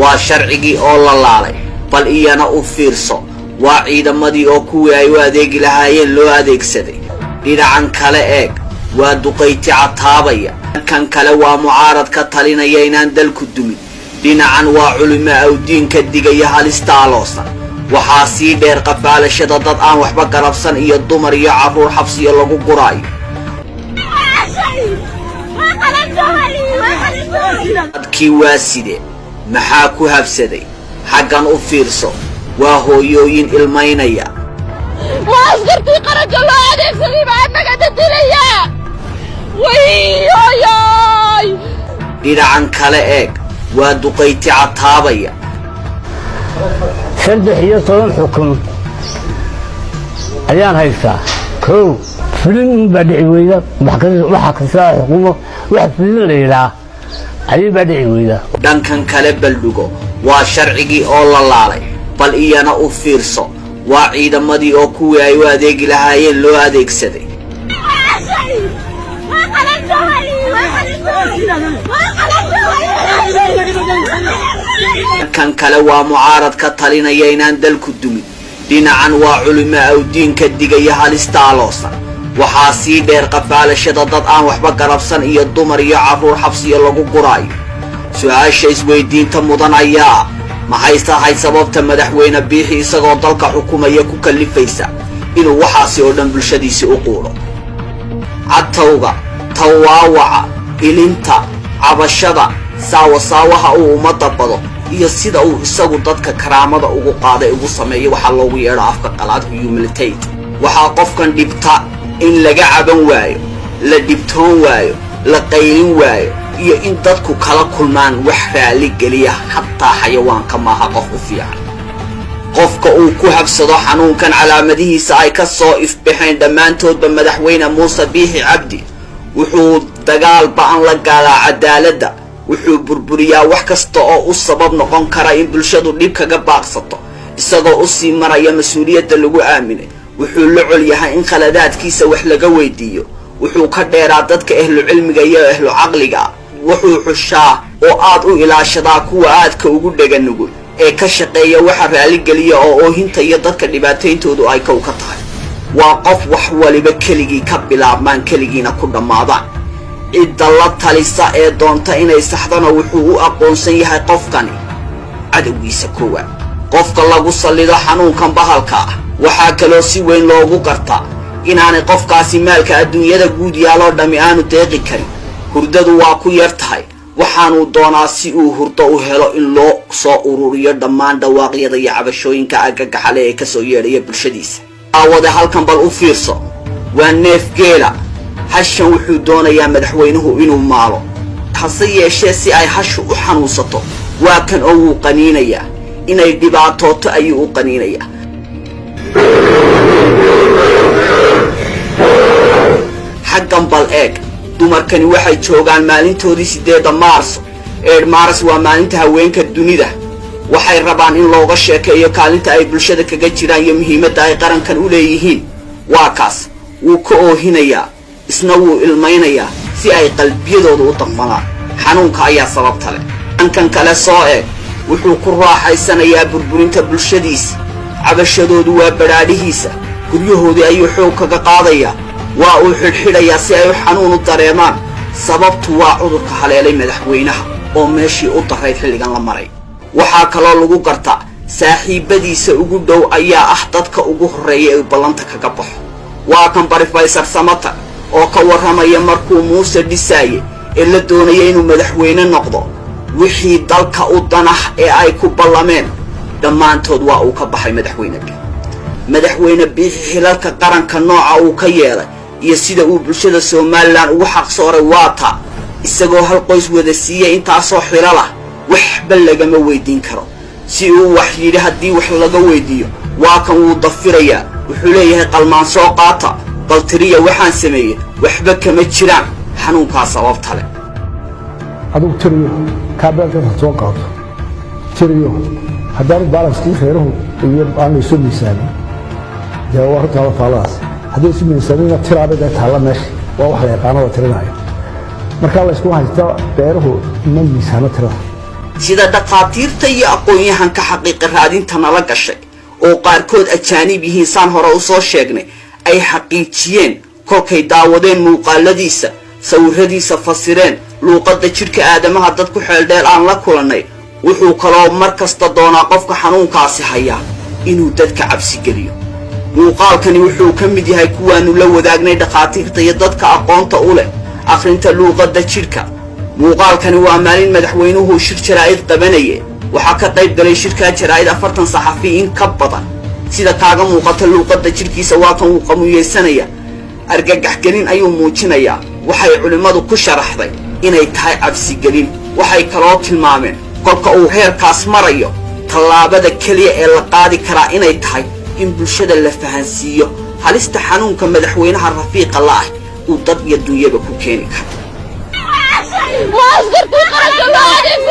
waa sharcigii oo la laalay bal iyana u fiirso waa ciidamadii oo kuwii ay u adeegi lahaayeen loo adeegsaday dhinacan kale eeg waa duqayti cataabaya kan kale waa mucaarad ka talinaya inaan dalku dumin dhinacan waa culimo awdiinka digaya halista aloosan waxaa sii dheer qafaalashada dad aan waxba garabsan iyo dumar iyo carruur xabsiyo lagu guraayo dadkii waa sidee maxaa ku habsaday xaggan u fiirso waa hooyooyin ilmaynaya askartii qaranka loo adeegsaday baa naga dadilaya wayooyoy dhinacan kale eeg waa duqayti cataabaya 13 xukun ayaan haystaa kow fulin baa dhici weyda waxa ka soo xukumo wax fulin leeyahay ayay baa dhici weyda dhankan kale baldhugo waa sharcigii oo la laalay bal iyana u fiirso waa ciidamadii oo kuwii ay u adeegi lahaayeen loo adeegsaday kan kale waa mucaarad ka talinaya inaan dalku dumin dhinacan waa culimo awdiinka digaya halista aloosan waxaa sii dheer qafaalashada dad aan waxba garabsan iyo dumar iyo carruur xabsiyo lagu guraayo su-aasha isweydiinta mudan ayaa maxay tahay sababta madaxweyne biixi isagoo dalka xukumaya ku kallifaysa inuu waxaasi oo dhan bulshadiisii u quulo cadtowga tawaawaca ilinta cabashada saawasaawaha uu ummadda bado iyo sida uu isagu dadka karaamada ugu qaaday ugu sameeyo waxaa loogu yeedho afka qalaad humilitate waxaa qofkan dhibta in laga caban waayo la dhibtoon waayo la qaylin waayo iyo in dadku kala kulmaan wax raali geliya xataa xayawaanka maaha qof u fiican qofka uu ku habsado xanuunkan calaamadihiisa ay ka soo ifbaxeen dhammaantoodba madaxweyne muuse biixi cabdi wuxuu dagaal ba'an la gaalaa cadaaladda wuxuu burburiyaa wax kasta oo u sabab noqon kara in bulshadu dhib kaga baaqsato isagoo u sii maraya mas-uuliyadda lagu aaminay wuxuu la col yahay in khaladaadkiisa wax laga weydiiyo wuxuu ka dheeraa dadka ehlu cilmiga iyo ehlu caqliga wuxuu xushaa oo aad u ilaashadaa kuwa aadka ugu dheganugul ee ka shaqeeya waxa raaligeliya oo oohinta iyo dadka dhibaatayntoodu ay kow ka tahay waa qof wax waliba keligii ka bilaabmaan keligiina ku dhammaadaan cidda la talisa ee doonta inay saxdana wuxuu u aqoonsan yahay qofkani cadowgiisa koowaad qofka lagu sallido xanuunkan bahalka ah waxaa kaloo si weyn loogu gartaa inaanay qofkaasi maalka adduunyada guud yaaloo dhammi aanu deeqi karin hurdadu waa ku yar tahay waxaanuu doonaa si uu hurdo u helo in loo soo ururiyo dhammaan dhawaaqyada iyo cabashooyinka argagaxale ee ka soo yeedhaya bulshadiisa aawade halkan bal u fiirso waa neef geela hashan wuxuu doonayaa madaxweynuhu inuu maalo hase yeeshee si ay hashu u xanuunsato waa kan oo wuu qaniinayaa inay dhibaatooto ayuu u qaniinayaa xaggan bal eeg dumarkani waxay joogaan maalintoodii 8 maarso maaras waa maalinta haweenka dunida waxay rabaan in looga sheekeeyo kaalinta ay bulshada kaga jiraan iyo muhiimadda ay qarankan u leeyihiin waa kaas wuu ka oohinayaa isna wuu ilmaynayaa si ay qalbiyadooda u daqmadaan xanuunka ayaa sababta leh dhankan kale soo eeg wuxuu ku raaxaysanayaa burburinta bulshadiisa cabashadoodu waa badhaadhihiisa guryahoodii ayuu xoog kaga qaadayaa waa uu xidhxidhayaa si ay xanuun u dareemaan sababtu waa cudurka haleelay madaxweynaha oo meeshii u darayd xilligan la maray waxaa kaloo lagu gartaa saaxiibadiisa ugu dhow ayaa ah dadka ugu horreeya ee ballanta kaga baxo waa kan Professor Samatta oo ka warramaya markuu Muuse dhisayay ee la doonayay inuu madaxweyne noqdo wixii dalka u danah ee ay ku ballameen dhammaantood waa uu ka baxay madaxweyne biixi xilalka qaranka nooca uu ka yeelay iyo sida uu bulshada Soomaaliland ugu xaq sooray waata isagoo hal qoys wada siiyay intaasoo xilal ah waxba lagama weydiin karo si uu wax yidhi haddii wax laga weydiiyo waa kan wuu dafirayaa wuxuu leeyahay qalmaan soo qaata bal tiriya waxaan sameeyey waxba kama jiraan xanuunkaa sababta leh aduu tiriyo kaabeelkan ha soo qaato tiriyo haddaan baalaskii reeruhu iyo aan laysu miisaanin dee waa horta la faalaas haddii isu miisaanina tiraabada taalla meesha waa wax la yaqaano oo tirinayo markaa la isku haysto beeruhu ma miisaano tirada sida dhaqaatiirta iyo aqoon-yahanka xaqiiqa raadinta nala gashay oo qaarkood ajaanib yihiin saan hore u soo sheegnay ay xaqiijiyeen kolkay daawadeen muuqaaladiisa sawiradiisa fasireen luuqadda jidhka aadamaha dad ku xeeldheer aan la kulannay wuxuu kaloo mar kasta doonaa qofka xanuunkaasi hayaa inuu dadka cabsi geliyo muuqaalkani wuxuu ka mid yahay kuwaanu la wadaagnay dhaqaatiirta iyo dadka aqoonta u leh akhrinta luuqadda jidhka muuqaalkani waa maalin madaxweynuhu shir jaraa'id qabanaye waxaa ka qayb galay shirkaa jaraa'id 40 saxafi in ka badan sida kaaga muuqata luuqadda jidhkiisa waa kan uu qamuyeysanaya argagaxgelin ayuu muujinayaa waxay culimmadu ku sharaxday inay tahay cabsigelin waxay kaloo tilmaameen kolka uu heerkaas marayo tallaabada keliya ee la qaadi karaa inay tahay in bulshada la fahansiiyo halista xanuunka madaxweynaha rafiiqa la ah uu dad iyo dunyaba ku keeni karo ما أصدرت قرار الله عليك